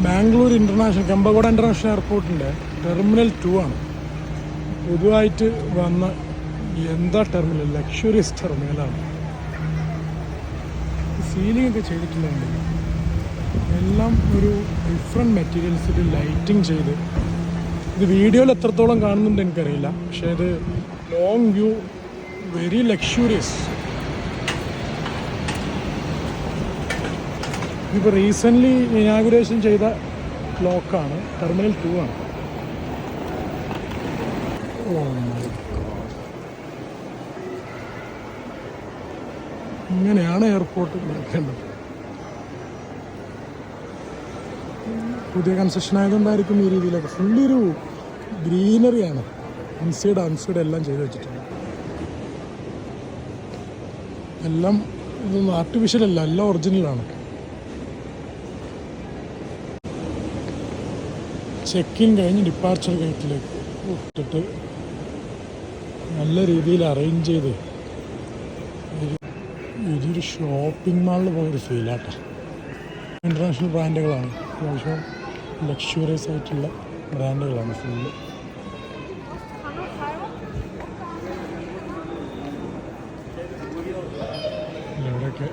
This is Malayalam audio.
ബാംഗ്ലൂർ ഇൻ്റർനാഷണൽ കമ്പഗോഡ ഇൻ്റർനാഷണൽ എയർപോർട്ടിൻ്റെ ടെർമിനൽ 2 ആണ്. പുതുതായിട്ട് വന്ന എന്താ ടെർമിനൽ, ലക്ഷറിയസ് ടെർമിനലാണ്. സീലിംഗ് ഒക്കെ ചെയ്തിട്ടുണ്ടെങ്കിൽ എല്ലാം ഒരു ഡിഫറെൻറ്റ് മെറ്റീരിയൽസിൽ ലൈറ്റിംഗ് ചെയ്ത്, ഇത് വീഡിയോയിൽ എത്രത്തോളം കാണുന്നുണ്ട് എനിക്കറിയില്ല, പക്ഷേ ഇത് ലോങ് വ്യൂ, വെരി ലക്ഷറിയസ്. ഇപ്പോൾ റീസെൻ്റ്ലി ഇനാഗുറേഷൻ ചെയ്ത ബ്ലോക്കാണ്, ടെർമിനൽ 2 ആണ്. ഇങ്ങനെയാണ് എയർപോർട്ട് നോക്കേണ്ടത്. പുതിയ കൺസ്ട്രക്ഷൻ ആയതുകൊണ്ടായിരിക്കും ഈ രീതിയിലൊക്കെ. ഫുള്ളി ഒരു ഗ്രീനറിയാണ്, ഇൻസൈഡ് ഔട്ട്സൈഡ് എല്ലാം ചെയ്ത് വെച്ചിട്ടുണ്ട്. എല്ലാം ഇതൊന്നും ആർട്ടിഫിഷ്യൽ അല്ല, എല്ലാം ഒറിജിനലാണ്. ചെക്കിൻ കഴിഞ്ഞ് ഡിപ്പാർച്ചർ ഗേറ്റിലേക്ക് ഇട്ടിട്ട് നല്ല രീതിയിൽ അറേഞ്ച് ചെയ്ത് ഇതൊരു ഷോപ്പിംഗ് മാളിൽ പോയൊരു ഫീലാട്ടോ. ഇൻ്റർനാഷണൽ ബ്രാൻഡുകളാണ്, അത്യാവശ്യം ലക്ഷറിയസ് ആയിട്ടുള്ള ബ്രാൻഡുകളാണ് ഫുള്ള്. ഇവിടെയൊക്കെ